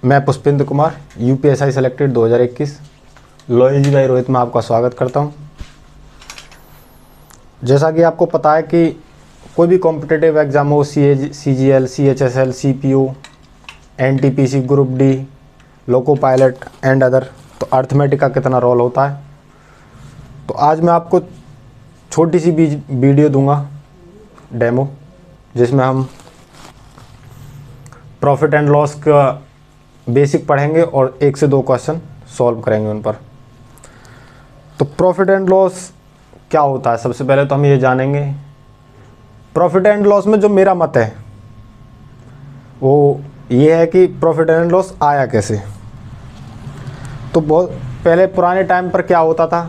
मैं Pushpendra Kumar UPSI selected 2021 लॉयजी भाई रोहित में आपका स्वागत करता हूं। जैसा कि आपको पता है कि कोई भी कॉम्पिटिटिव एग्ज़ाम हो, CGL, CHSL, CPU, NTPC, group D, loco pilot and other, तो अर्थमेटिक का कितना रोल होता है। तो आज मैं आपको छोटी सी वीडियो दूंगा डेमो, जिसमें हम प्रॉफिट एंड लॉस का बेसिक पढ़ेंगे और 1 से 2 क्वेश्चन सॉल्व करेंगे उन पर। तो प्रॉफिट एंड लॉस क्या होता है, सबसे पहले तो हम ये जानेंगे। प्रॉफिट एंड लॉस में जो मेरा मत है वो ये है कि प्रॉफिट एंड लॉस आया कैसे। तो बहुत पहले पुराने टाइम पर क्या होता था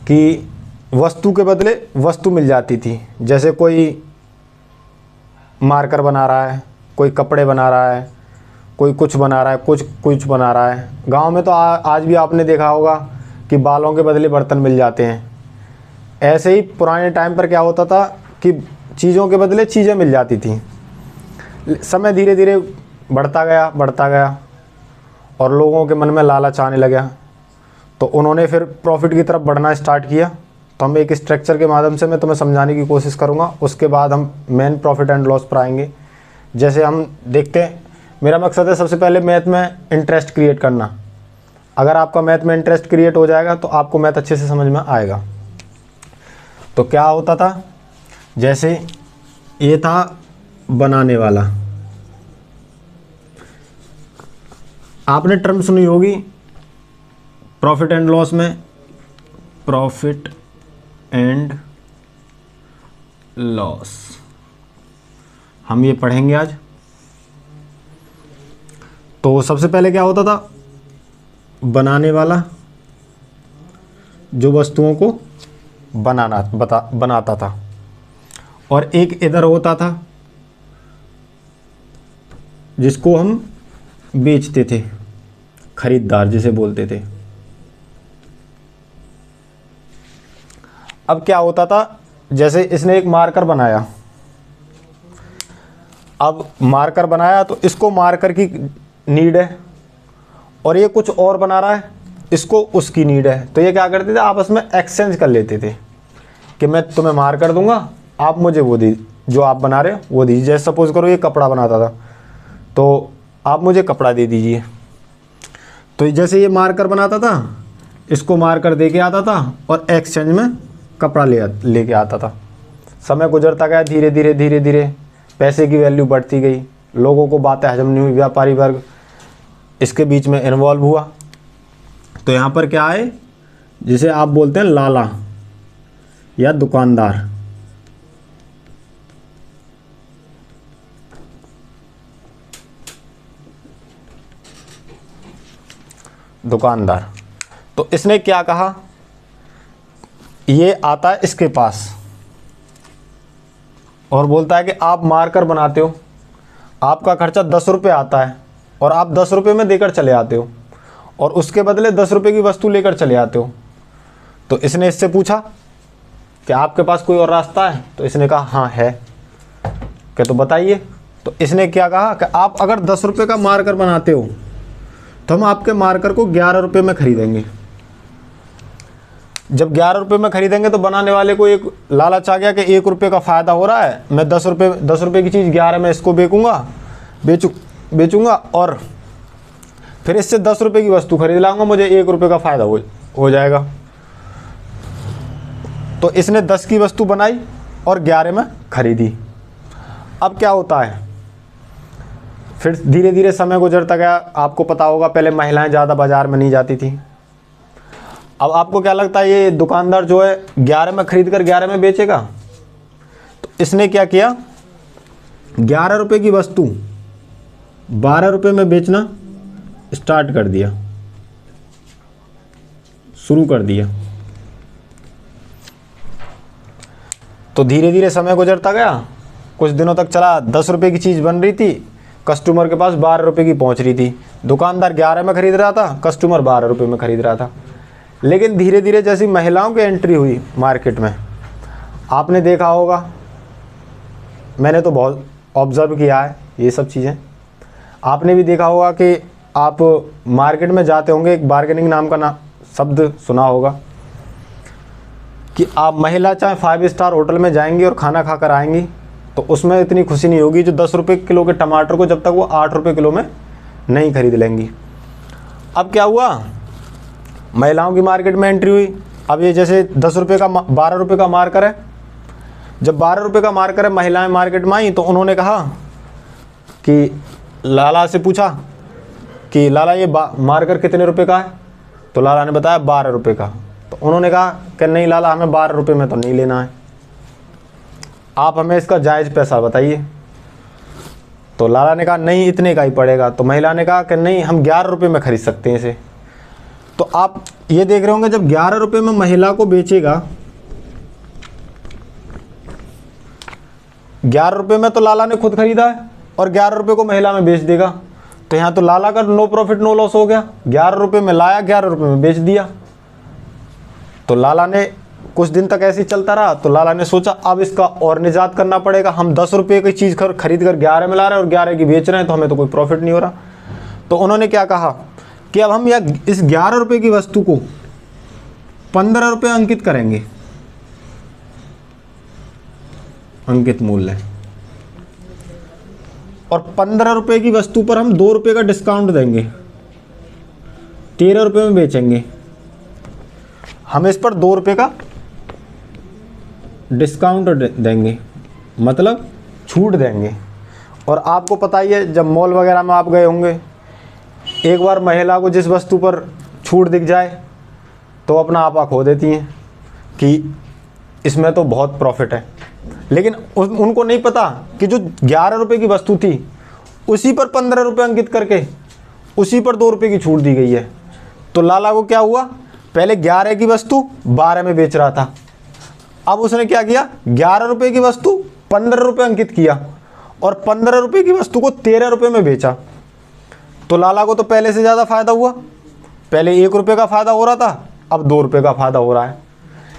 कि वस्तु के बदले वस्तु मिल जाती थी। जैसे कोई मार्कर बना रहा है, कोई कपड़े बना रहा है, कोई कुछ बना रहा है, कुछ बना रहा है। गांव में तो आज भी आपने देखा होगा कि बालों के बदले बर्तन मिल जाते हैं। ऐसे ही पुराने टाइम पर क्या होता था कि चीज़ों के बदले चीज़ें मिल जाती थी। समय धीरे धीरे बढ़ता गया और लोगों के मन में लालच आने लगा, तो उन्होंने फिर प्रॉफिट की तरफ बढ़ना स्टार्ट किया। तो हम एक स्ट्रक्चर के माध्यम से मैं तुम्हें समझाने की कोशिश करूँगा। उसके बाद हम मेन प्रॉफिट एंड लॉस पर आएंगे। जैसे हम देखते हैं, मेरा मकसद है सबसे पहले मैथ में इंटरेस्ट क्रिएट करना। अगर आपका मैथ में इंटरेस्ट क्रिएट हो जाएगा तो आपको मैथ अच्छे से समझ में आएगा। तो क्या होता था, जैसे ये था बनाने वाला, आपने टर्म सुनी होगी प्रॉफिट एंड लॉस में, प्रॉफिट एंड लॉस हम ये पढ़ेंगे आज। तो सबसे पहले क्या होता था, बनाने वाला जो वस्तुओं को बनाता था, और एक इधर होता था जिसको हम बेचते थे, खरीदार जिसे बोलते थे। अब क्या होता था, जैसे इसने एक मार्कर बनाया, अब मार्कर बनाया तो इसको मार्कर की नीड है, और ये कुछ और बना रहा है, इसको उसकी नीड है। तो ये क्या करते थे, आपस में एक्सचेंज कर लेते थे कि मैं तुम्हें मार्कर दूंगा, आप मुझे वो दी जो आप बना रहे हो वो दीजिए। जैसे सपोज करो ये कपड़ा बनाता था, तो आप मुझे कपड़ा दे दीजिए। तो जैसे ये मार्कर बनाता था, इसको मार्कर दे के आता था और एक्सचेंज में कपड़ा लेके आता था। समय गुजरता गया, धीरे धीरे पैसे की वैल्यू बढ़ती गई, लोगों को बातें हजम नहीं हुई, व्यापारी वर्ग इसके बीच में इन्वॉल्व हुआ। तो यहाँ पर क्या है, जिसे आप बोलते हैं लाला या दुकानदार। दुकानदार, तो इसने क्या कहा, ये आता है इसके पास और बोलता है कि आप मार्कर बनाते हो, आपका खर्चा 10 रुपये आता है और आप 10 रुपये में देकर चले आते हो, और उसके बदले 10 रुपये की वस्तु लेकर चले आते हो। तो इसने इससे पूछा कि आपके पास कोई और रास्ता है। तो इसने कहा हाँ है। क्या, तो बताइए। तो इसने क्या कहा कि आप अगर 10 रुपये का मार्कर बनाते हो तो हम आपके मार्कर को 11 रुपये में खरीदेंगे। जब 11 रुपये में खरीदेंगे तो बनाने वाले को एक लालच आ गया कि 1 रुपये का फ़ायदा हो रहा है, मैं 10 रुपये की चीज़ 11 में इसको बेचूंगा और फिर इससे 10 रुपये की वस्तु खरीद लाऊंगा, मुझे 1 रुपये का फ़ायदा हो जाएगा। तो इसने 10 की वस्तु बनाई और 11 में खरीदी। अब क्या होता है, फिर धीरे धीरे समय गुजरता गया। आपको पता होगा पहले महिलाएं ज़्यादा बाज़ार में नहीं जाती थी। अब आपको क्या लगता है, ये दुकानदार जो है 11 में खरीद कर 11 में बेचेगा? तो इसने क्या किया, 11 रुपये की वस्तु 12 रुपये में बेचना स्टार्ट कर दिया, शुरू कर दिया। तो धीरे धीरे समय गुजरता गया, कुछ दिनों तक चला। 10 रुपये की चीज़ बन रही थी, कस्टमर के पास 12 रुपये की पहुंच रही थी। दुकानदार 11 में खरीद रहा था, कस्टमर 12 रुपये में खरीद रहा था। लेकिन धीरे धीरे जैसी महिलाओं की एंट्री हुई मार्केट में, आपने देखा होगा, मैंने तो बहुत ऑब्ज़र्व किया है ये सब चीज़ें। आपने भी देखा होगा कि आप मार्केट में जाते होंगे, एक बार्गेनिंग नाम का शब्द सुना होगा कि आप महिला चाहे 5 स्टार होटल में जाएंगी और खाना खा कर आएंगी तो उसमें इतनी खुशी नहीं होगी जो 10 रुपये किलो के टमाटर को जब तक वो 8 रुपये किलो में नहीं खरीद लेंगी। अब क्या हुआ, महिलाओं की मार्केट में एंट्री हुई। अब ये जैसे 10 रुपये का 12 रुपये का मार्कर है, जब 12 रुपये का मार्कर है महिलाएं मार्केट में आई तो उन्होंने कहा कि लाला से पूछा कि लाला ये मार्कर कितने रुपए का है, तो लाला ने बताया 12 रुपये का। तो उन्होंने कहा कि नहीं लाला, हमें 12 रुपये में तो नहीं लेना है, आप हमें इसका जायज़ पैसा बताइए। तो लाला ने कहा नहीं इतने का ही पड़ेगा। तो महिला ने कहा कि नहीं, हम 11 रुपये में खरीद सकते हैं इसे। तो आप ये देख रहे होंगे जब 11 रुपये में महिला को बेचेगा, 11 रुपये में तो लाला ने खुद खरीदा है और 11 रुपये को महिला में बेच देगा, तो यहाँ तो लाला का नो प्रॉफिट नो लॉस हो गया। 11 रुपये में लाया, 11 रुपये में बेच दिया। तो लाला ने कुछ दिन तक ऐसे ही चलता रहा, तो लाला ने सोचा अब इसका और निजात करना पड़ेगा, हम 10 रुपये की चीज़ खरीद कर 11 में ला रहे हैं और 11 की बेच रहे हैं, तो हमें तो कोई प्रॉफिट नहीं हो रहा। तो उन्होंने क्या कहा कि अब हम इस 11 रुपये की वस्तु को 15 रुपये अंकित करेंगे, अंकित मूल्य, और 15 रुपये की वस्तु पर हम 2 रुपये का डिस्काउंट देंगे, 13 रुपये में बेचेंगे। हम इस पर 2 रुपये का डिस्काउंट देंगे, मतलब छूट देंगे। और आपको पता ही है जब मॉल वगैरह में आप गए होंगे, एक बार महिला को जिस वस्तु पर छूट दिख जाए तो अपना आपा खो देती हैं कि इसमें तो बहुत प्रॉफिट है। लेकिन उनको नहीं पता कि जो 11 रुपये की वस्तु थी उसी पर 15 रुपये अंकित करके उसी पर 2 रुपये की छूट दी गई है। तो लाला को क्या हुआ, पहले 11 की वस्तु 12 में बेच रहा था, अब उसने क्या किया, 11 रुपये की वस्तु 15 रुपये अंकित किया और 15 रुपये की वस्तु को 13 रुपये में बेचा। तो लाला को तो पहले से ज़्यादा फ़ायदा हुआ, पहले 1 रुपये का फ़ायदा हो रहा था, अब 2 रुपये का फ़ायदा हो रहा है।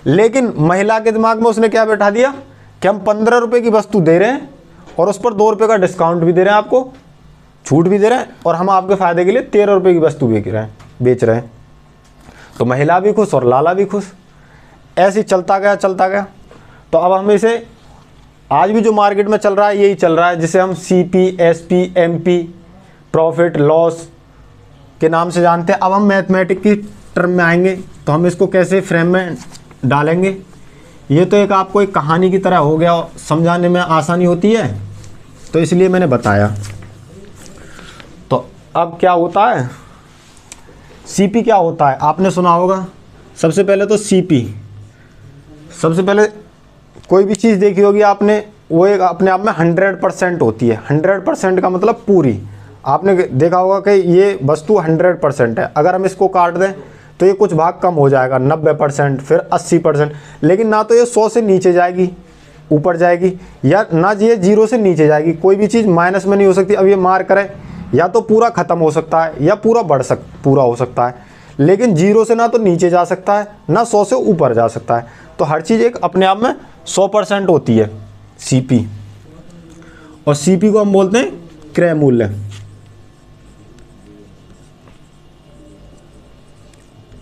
लेकिन महिला के दिमाग में उसने क्या बैठा दिया कि हम 15 रुपये की वस्तु दे रहे हैं और उस पर 2 रुपये का डिस्काउंट भी दे रहे हैं, आपको छूट भी दे रहे हैं, और हम आपके फ़ायदे के लिए 13 रुपये की वस्तु बेच रहे हैं। तो महिला भी खुश और लाला भी खुश, ऐसे ही चलता गया। तो अब हम इसे आज भी जो मार्केट में चल रहा है यही चल रहा है, जिसे हम CP, SP, MP profit loss के नाम से जानते हैं। अब हम मैथमेटिक की टर्म में आएंगे तो हम इसको कैसे फ्रेम में डालेंगे। ये तो एक आपको एक कहानी की तरह हो गया, समझाने में आसानी होती है तो इसलिए मैंने बताया। तो अब क्या होता है, CP क्या होता है आपने सुना होगा। सबसे पहले तो CP, सबसे पहले कोई भी चीज़ देखी होगी आपने, वो एक अपने आप में 100% होती है। 100% का मतलब पूरी। आपने देखा होगा कि ये वस्तु 100% है, अगर हम इसको काट दें तो ये कुछ भाग कम हो जाएगा, 90%, फिर 80%। लेकिन ना तो ये 100 से नीचे जाएगी, ऊपर जाएगी, या ना ये 0 से नीचे जाएगी। कोई भी चीज़ माइनस में नहीं हो सकती। अब ये मार्कर है, या तो पूरा ख़त्म हो सकता है या पूरा हो सकता है, लेकिन 0 से ना तो नीचे जा सकता है ना 100 से ऊपर जा सकता है। तो हर चीज़ एक अपने आप में 100% होती है CP। और CP को हम बोलते हैं क्रय मूल्य।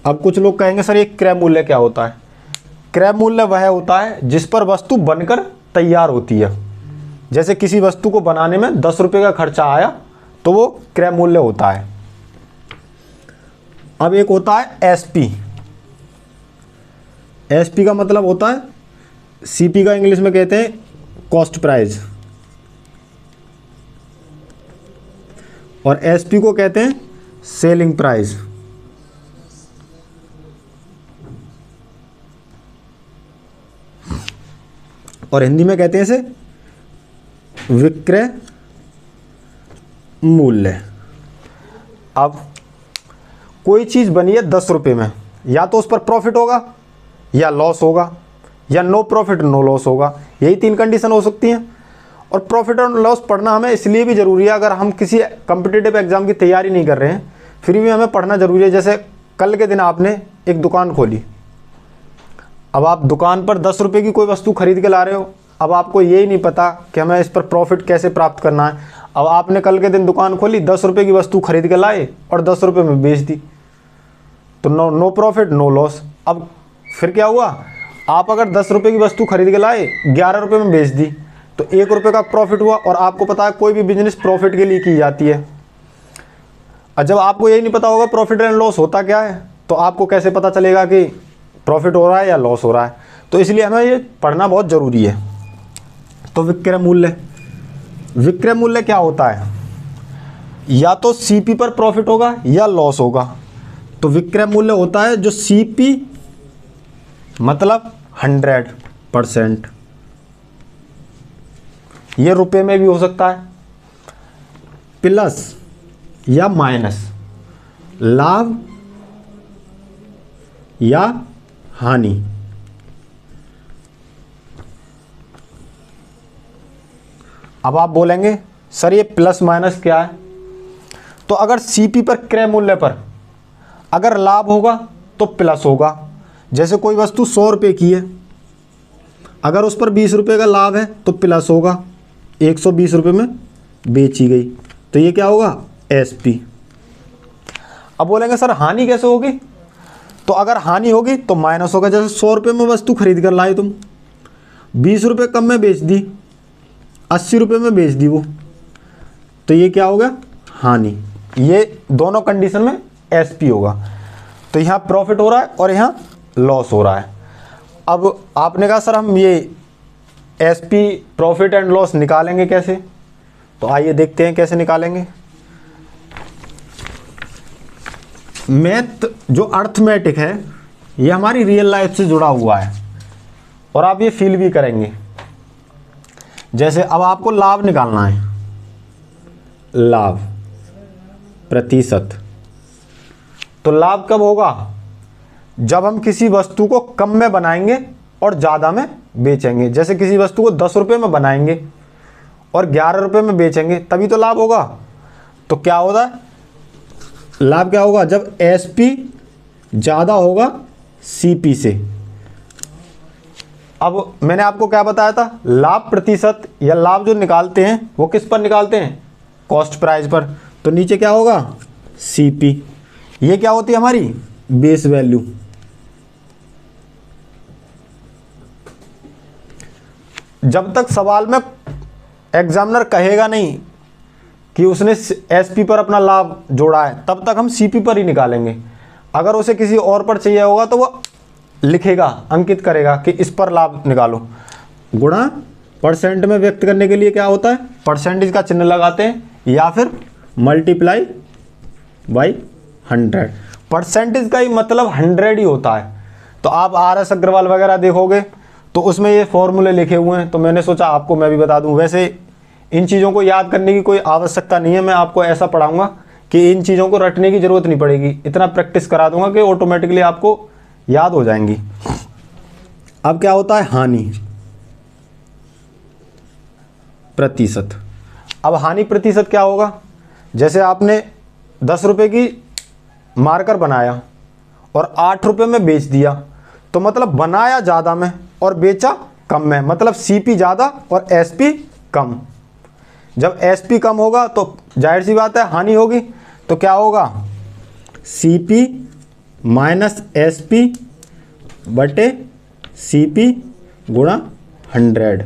अब कुछ लोग कहेंगे सर ये क्रय मूल्य क्या होता है। क्रय मूल्य वह होता है जिस पर वस्तु बनकर तैयार होती है। जैसे किसी वस्तु को बनाने में 10 रुपये का खर्चा आया तो वो क्रय मूल्य होता है। अब एक होता है SP। SP का मतलब होता है, CP का इंग्लिश में कहते हैं कॉस्ट प्राइस, और SP को कहते हैं सेलिंग प्राइस। और हिंदी में कहते हैं इसे विक्रय मूल्य। अब कोई चीज़ बनी है 10 रुपये में, या तो उस पर प्रॉफिट होगा या लॉस होगा, या नो प्रॉफिट नो लॉस होगा। यही 3 कंडीशन हो सकती हैं। और प्रॉफिट और लॉस पढ़ना हमें इसलिए भी ज़रूरी है, अगर हम किसी कॉम्पिटिटिव एग्ज़ाम की तैयारी नहीं कर रहे हैं फिर भी हमें पढ़ना ज़रूरी है। जैसे कल के दिन आपने एक दुकान खोली, अब आप दुकान पर 10 रुपये की कोई वस्तु खरीद के ला रहे हो, अब आपको यही नहीं पता कि हमें इस पर प्रॉफिट कैसे प्राप्त करना है। अब आपने कल के दिन दुकान खोली, 10 रुपये की वस्तु खरीद के लाए और 10 रुपये में बेच दी, तो नो प्रॉफिट नो लॉस। अब फिर क्या हुआ, आप अगर 10 रुपये की वस्तु खरीद के लाए, 11 रुपये में बेच दी, तो 1 रुपये का प्रॉफिट हुआ। और आपको पता है कोई भी बिजनेस प्रॉफिट के लिए की जाती है। और जब आपको यही नहीं पता होगा प्रॉफिट एंड लॉस होता क्या है, तो आपको कैसे पता चलेगा कि प्रॉफिट हो रहा है या लॉस हो रहा है। तो इसलिए हमें ये पढ़ना बहुत ज़रूरी है। तो विक्रय मूल्य, विक्रय मूल्य क्या होता है, या तो सीपी पर प्रॉफिट होगा या लॉस होगा। तो विक्रय मूल्य होता है जो सीपी मतलब 100%, ये रुपए में भी हो सकता है, प्लस या माइनस, लाभ या हानि। अब आप बोलेंगे सर ये प्लस माइनस क्या है, तो अगर सीपी पर क्रय मूल्य पर अगर लाभ होगा तो प्लस होगा। जैसे कोई वस्तु 100 रुपये की है, अगर उस पर 20 रुपये का लाभ है तो प्लस होगा, 120 रुपये में बेची गई, तो ये क्या होगा, एसपी। अब बोलेंगे सर हानि कैसे होगी, तो अगर हानि होगी तो माइनस होगा। जैसे 100 रुपये में वस्तु खरीद कर लाए तुम, 20 रुपये कम में बेच दी, 80 रुपये में बेच दी वो, तो ये क्या होगा, हानि। ये दोनों कंडीशन में एसपी होगा। तो यहाँ प्रॉफिट हो रहा है और यहाँ लॉस हो रहा है। अब आपने कहा सर हम ये एसपी प्रॉफिट एंड लॉस निकालेंगे कैसे, तो आइए देखते हैं कैसे निकालेंगे। मैथ जो अर्थमेटिक है ये हमारी रियल लाइफ से जुड़ा हुआ है और आप ये फील भी करेंगे। जैसे अब आपको लाभ निकालना है, लाभ प्रतिशत, तो लाभ कब होगा, जब हम किसी वस्तु को कम में बनाएंगे और ज़्यादा में बेचेंगे। जैसे किसी वस्तु को 10 रुपये में बनाएंगे और 11 रुपये में बेचेंगे, तभी तो लाभ होगा। तो क्या होता है, लाभ क्या होगा, जब एसपी ज़्यादा होगा सीपी से। अब मैंने आपको क्या बताया था, लाभ प्रतिशत या लाभ जो निकालते हैं वो किस पर निकालते हैं, कॉस्ट प्राइस पर। तो नीचे क्या होगा, सीपी। ये क्या होती है हमारी बेस वैल्यू। जब तक सवाल में एग्जामिनर कहेगा नहीं कि उसने एसपी पर अपना लाभ जोड़ा है, तब तक हम सीपी पर ही निकालेंगे। अगर उसे किसी और पर चाहिए होगा तो वो लिखेगा, अंकित करेगा कि इस पर लाभ निकालो। गुणा परसेंट में व्यक्त करने के लिए क्या होता है, परसेंटेज का चिन्ह लगाते हैं या फिर मल्टीप्लाई बाई 100। परसेंटेज का ही मतलब 100 ही होता है। तो आप RS अग्रवाल वगैरह देखोगे तो उसमें ये फॉर्मूले लिखे हुए हैं, तो मैंने सोचा आपको मैं भी बता दूं। वैसे इन चीज़ों को याद करने की कोई आवश्यकता नहीं है, मैं आपको ऐसा पढ़ाऊंगा कि इन चीज़ों को रटने की ज़रूरत नहीं पड़ेगी। इतना प्रैक्टिस करा दूंगा कि ऑटोमेटिकली आपको याद हो जाएंगी। अब क्या होता है, हानि प्रतिशत। अब हानि प्रतिशत क्या होगा, जैसे आपने 10 रुपये की मार्कर बनाया और 8 रुपये में बेच दिया, तो मतलब बनाया ज़्यादा में और बेचा कम में, मतलब सीपी ज़्यादा और एसपी कम। जब एसपी कम होगा तो जाहिर सी बात है हानि होगी। तो क्या होगा, सीपी माइनस एसपी बटे सीपी गुणा 100।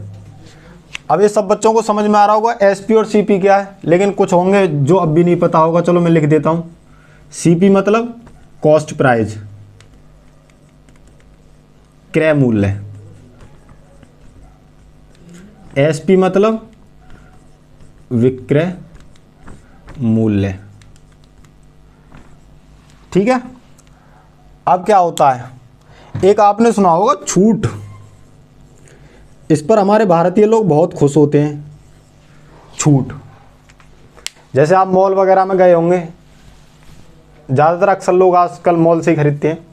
अब ये सब बच्चों को समझ में आ रहा होगा एसपी और सीपी क्या है, लेकिन कुछ होंगे जो अब भी नहीं पता होगा। चलो मैं लिख देता हूँ। सीपी मतलब कॉस्ट प्राइस, क्रय मूल्य। एसपी मतलब विक्रय मूल्य। ठीक है। अब क्या होता है, एक आपने सुना होगा छूट। इस पर हमारे भारतीय लोग बहुत खुश होते हैं, छूट। जैसे आप मॉल वगैरह में गए होंगे, ज़्यादातर अक्सर लोग आजकल मॉल से ही खरीदते हैं।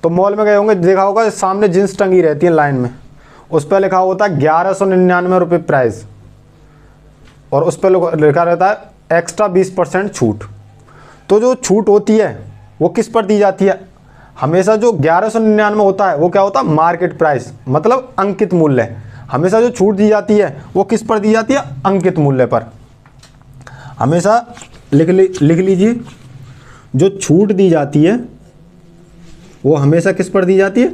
तो मॉल में गए होंगे, देखा होगा सामने जींस टंगी रहती है लाइन में, उस पर लिखा होता है 1199 रुपये प्राइस, और उस पर लिखा रहता है एक्स्ट्रा 20% छूट। तो जो छूट होती है वो किस पर दी जाती है, हमेशा जो 1199 होता है वो क्या होता है, मार्केट प्राइस, मतलब अंकित मूल्य। हमेशा जो छूट दी जाती है वो किस पर दी जाती है, अंकित मूल्य पर। हमेशा लिख लीजिए, जो छूट दी जाती है वो हमेशा किस पर दी जाती है?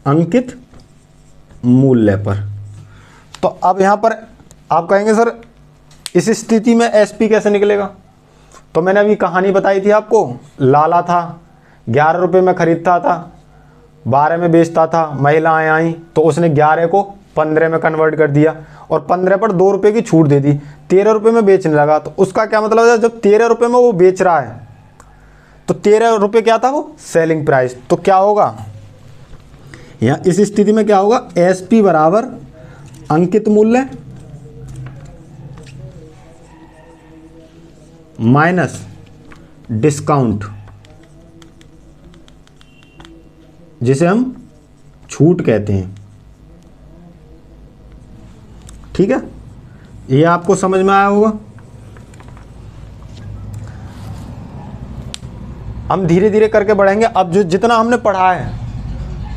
अंकित मूल्य पर। तो अब यहाँ पर आप कहेंगे सर इस स्थिति में एसपी कैसे निकलेगा? तो मैंने अभी कहानी बताई थी आपको, लाला था, 11 रुपये में खरीदता था, 12 में बेचता था, महिलाएं आई तो उसने 11 को 15 में कन्वर्ट कर दिया और 15 पर 2 रुपये की छूट दे दी, 13 रुपये में बेचने लगा। तो उसका क्या मतलब है, जब 13 रुपये में वो बेच रहा है तो 13 रुपये क्या था? वो सेलिंग प्राइस। तो क्या होगा यहाँ इस स्थिति में क्या होगा? एसपी बराबर अंकित मूल्य माइनस डिस्काउंट, जिसे हम छूट कहते हैं। ठीक है, ये आपको समझ में आया होगा। हम धीरे धीरे करके बढ़ेंगे। अब जो जितना हमने पढ़ा है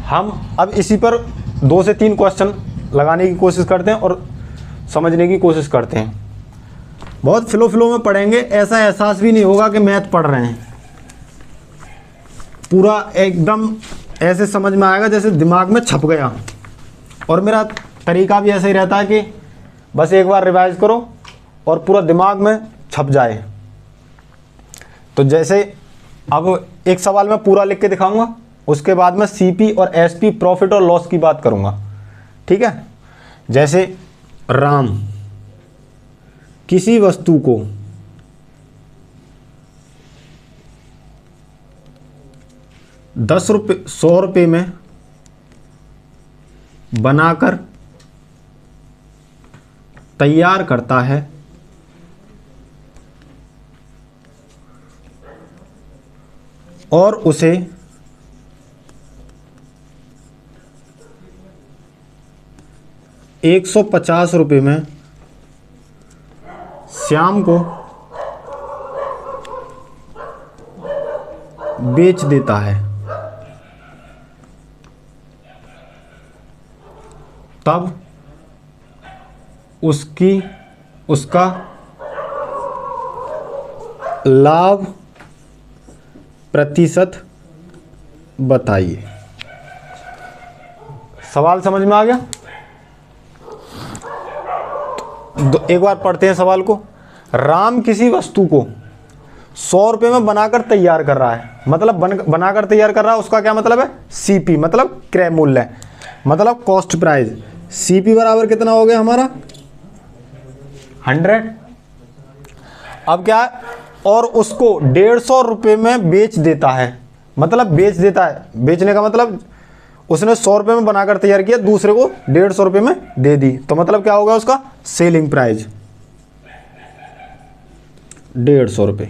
हम अब इसी पर 2 से 3 क्वेश्चन लगाने की कोशिश करते हैं और समझने की कोशिश करते हैं। बहुत फ्लो में पढ़ेंगे, ऐसा एहसास भी नहीं होगा कि मैथ पढ़ रहे हैं। पूरा एकदम ऐसे समझ में आएगा जैसे दिमाग में छप गया। और मेरा तरीका भी ऐसा ही रहता है कि बस एक बार रिवाइज करो और पूरा दिमाग में छप जाए। तो जैसे अब एक सवाल मैं पूरा लिख के दिखाऊंगा, उसके बाद मैं सीपी और एसपी प्रॉफिट और लॉस की बात करूंगा। ठीक है, जैसे राम किसी वस्तु को 10 रुपये 100 रुपये में बनाकर तैयार करता है और उसे 150 रुपये में श्याम को बेच देता है, तब उसका लाभ प्रतिशत बताइए। सवाल समझ में आ गया? एक बार पढ़ते हैं सवाल को। राम किसी वस्तु को 100 रुपये में बनाकर तैयार कर रहा है, मतलब बनाकर तैयार कर रहा है, उसका क्या मतलब है? सीपी मतलब क्रय मूल्य, मतलब कॉस्ट प्राइस। सीपी बराबर कितना हो गया हमारा? 100। अब क्या है, और उसको 150 रुपये में बेच देता है, मतलब बेच देता है, बेचने का मतलब उसने 100 रुपये में बनाकर तैयार किया, दूसरे को 150 रुपये में दे दी, तो मतलब क्या होगा उसका? सेलिंग प्राइस 150 रुपये।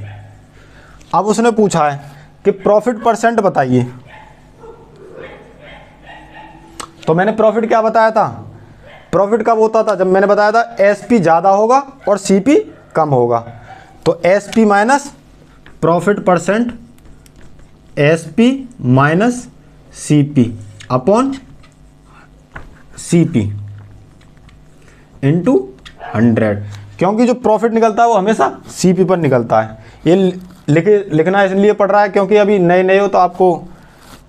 अब उसने पूछा है कि प्रॉफिट परसेंट बताइए। तो मैंने प्रॉफिट क्या बताया था? प्रॉफिट कब होता था? जब मैंने बताया था एसपी ज़्यादा होगा और सीपी कम होगा। तो SP minus profit percent, SP minus CP upon CP into 100, क्योंकि जो प्रॉफिट निकलता है वो हमेशा सीपी पर निकलता है। ये लिखना इसलिए पड़ रहा है क्योंकि अभी नए हो तो आपको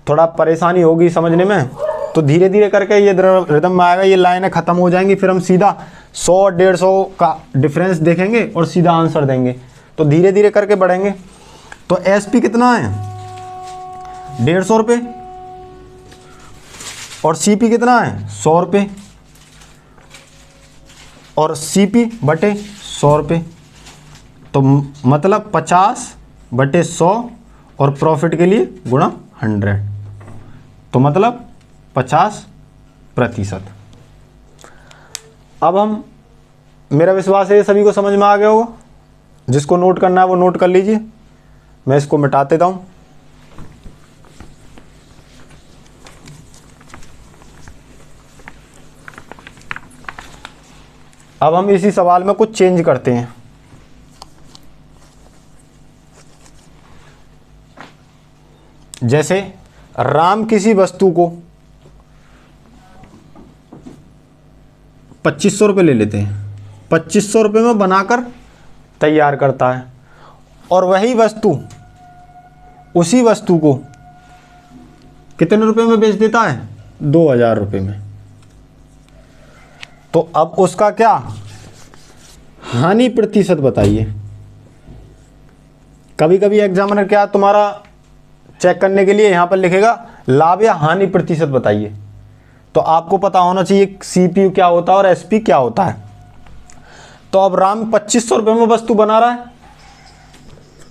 थोड़ा परेशानी होगी समझने में। तो धीरे धीरे करके ये रिदम में आएगा, ये लाइनें ख़त्म हो जाएंगी, फिर हम सीधा 100-150 का डिफरेंस देखेंगे और सीधा आंसर देंगे। तो धीरे धीरे करके बढ़ेंगे। तो एसपी कितना है? 150 रुपये। और सीपी कितना है? 100 रुपये। और सीपी बटे 100 रुपये, तो मतलब 50/100 और प्रॉफिट के लिए गुणा 100, तो मतलब 50%। अब हम, मेरा विश्वास है ये सभी को समझ में आ गया होगा। जिसको नोट करना है वो नोट कर लीजिए, मैं इसको मिटा देता हूँ। अब हम इसी सवाल में कुछ चेंज करते हैं। जैसे राम किसी वस्तु को 2500 रुपये ले लेते हैं, 2500 रुपये में बनाकर तैयार करता है और वही वस्तु उसी वस्तु को कितने रुपए में बेच देता है? 2000 रुपये में। तो अब उसका क्या हानि प्रतिशत बताइए। कभी कभी एग्जामिनर क्या तुम्हारा चेक करने के लिए यहाँ पर लिखेगा लाभ या हानि प्रतिशत बताइए, तो आपको पता होना चाहिए सीपीयू क्या होता है और एसपी क्या होता है। तो अब राम 2500 रुपये में वस्तु बना रहा है,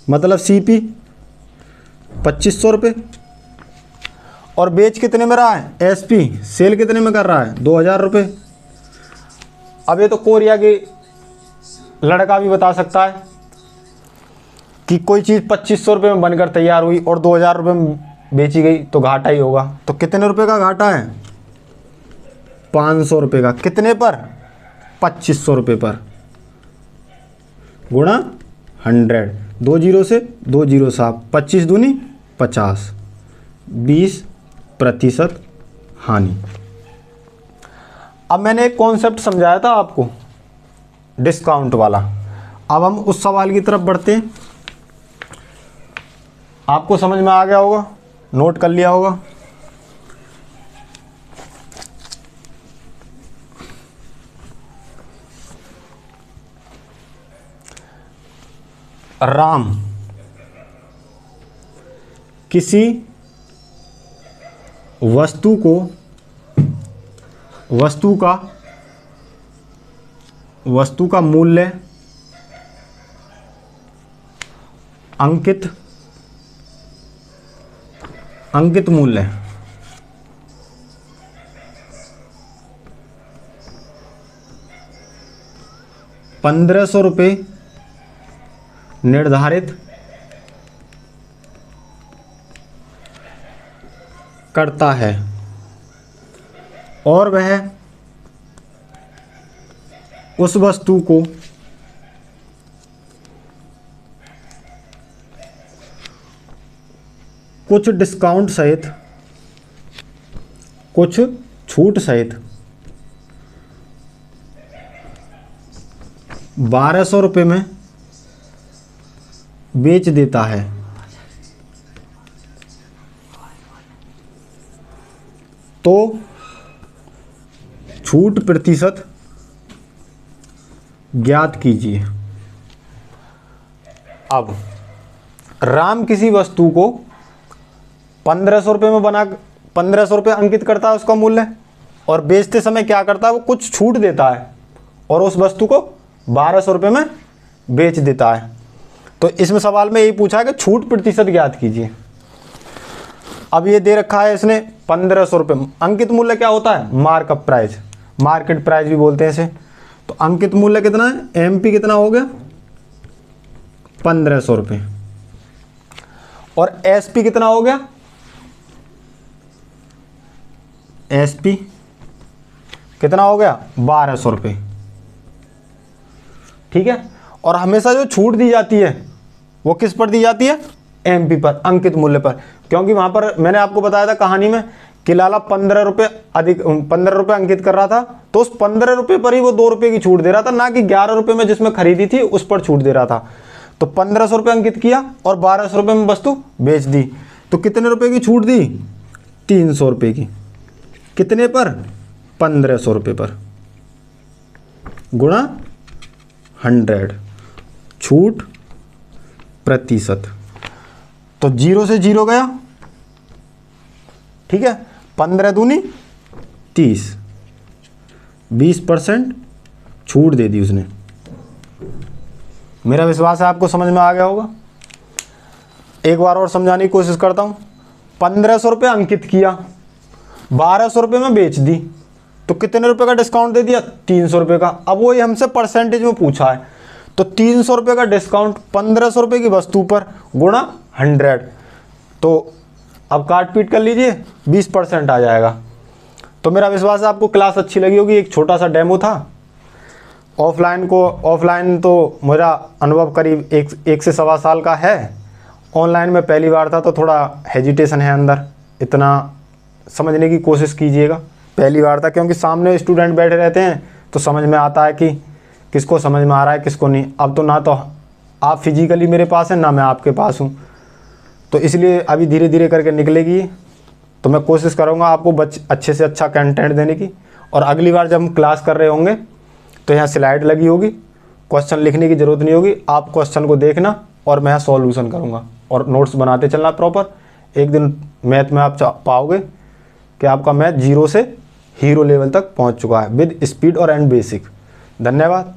मतलब सीपी 2500 रुपये, और बेच कितने में रहा है? एसपी सेल कितने में कर रहा है? 2000 रुपये। अब ये तो कोरिया के लड़का भी बता सकता है कि कोई चीज़ 2500 रुपये में बनकर तैयार हुई और 2000 रुपये में बेची गई तो घाटा ही होगा। तो कितने रुपए का घाटा है? 500 रुपये का। कितने पर? 2500 रुपये पर, गुणा 100। 2 जीरो से 2 जीरो साफ, 25 दूनी 50, 20% हानि। अब मैंने एक कॉन्सेप्ट समझाया था आपको डिस्काउंट वाला। अब हम उस सवाल की तरफ बढ़ते हैं। आपको समझ में आ गया होगा, नोट कर लिया होगा। राम किसी वस्तु का मूल्य अंकित मूल्य 1500 रुपये निर्धारित करता है और वह उस वस्तु को कुछ डिस्काउंट सहित, कुछ छूट सहित 1200 रुपये में बेच देता है, तो छूट प्रतिशत ज्ञात कीजिए। अब राम किसी वस्तु को 1500 रुपये में 1500 रुपये अंकित करता है उसका मूल्य, और बेचते समय क्या करता है? वो कुछ छूट देता है और उस वस्तु को 1200 रुपये में बेच देता है। तो इसमें सवाल में यही पूछा है कि छूट प्रतिशत ज्ञात कीजिए। अब ये दे रखा है इसने 1500 रुपये। अंकित मूल्य क्या होता है? मार्कअप प्राइस, मार्केट प्राइस भी बोलते हैं इसे। तो अंकित मूल्य कितना है? एमपी कितना हो गया? 1500 रुपये। और एसपी कितना हो गया? एसपी कितना हो गया? 1200 रुपये। ठीक है। और हमेशा जो छूट दी जाती है वो किस पर दी जाती है? एमपी पर, अंकित मूल्य पर। क्योंकि वहां पर मैंने आपको बताया था कहानी में कि लाला 15 रुपये अंकित कर रहा था, तो उस 15 रुपये पर ही वो 2 रुपये की छूट दे रहा था, ना कि 11 रुपये में जिसमें खरीदी थी उस पर छूट दे रहा था। तो 1500 रुपये अंकित किया और 1200 रुपये में वस्तु बेच दी, तो कितने रुपये की छूट दी? 300 रुपये की। कितने पर? 1500 रुपये पर, गुणा 100, छूट प्रतिशत। तो 0 से 0 गया, ठीक है। 15 दूनी 30, 20% छूट दे दी उसने। मेरा विश्वास है आपको समझ में आ गया होगा। एक बार और समझाने की कोशिश करता हूं। 1500 रुपये अंकित किया, 1200 रुपये में बेच दी, तो कितने रुपए का डिस्काउंट दे दिया? 300 रुपये का। अब वो हमसे परसेंटेज में पूछा है, तो 300 रुपये का डिस्काउंट 1500 रुपये की वस्तु पर गुणा 100। तो अब काट पीट कर लीजिए, 20% आ जाएगा। तो मेरा विश्वास है आपको क्लास अच्छी लगी होगी। एक छोटा सा डेमो था। ऑफलाइन तो मेरा अनुभव करीब एक से 1.25 साल का है। ऑनलाइन में पहली बार था तो थोड़ा हेजिटेशन है अंदर। इतना समझने की कोशिश कीजिएगा। पहली बार था क्योंकि सामने स्टूडेंट बैठे रहते हैं तो समझ में आता है कि किसको समझ में आ रहा है किसको नहीं। अब तो ना तो आप फिजिकली मेरे पास हैं ना मैं आपके पास हूँ, तो इसलिए अभी धीरे धीरे करके निकलेगी। तो मैं कोशिश करूँगा आपको अच्छे से अच्छा कंटेंट देने की। और अगली बार जब हम क्लास कर रहे होंगे तो यहाँ स्लाइड लगी होगी, क्वेश्चन लिखने की ज़रूरत नहीं होगी, आप क्वेश्चन को देखना और मैं सॉल्यूशन करूँगा और नोट्स बनाते चलना प्रॉपर। एक दिन मैथ में आप पाओगे कि आपका मैथ 0 से हीरो लेवल तक पहुँच चुका है विद स्पीड और एंड बेसिक। धन्यवाद।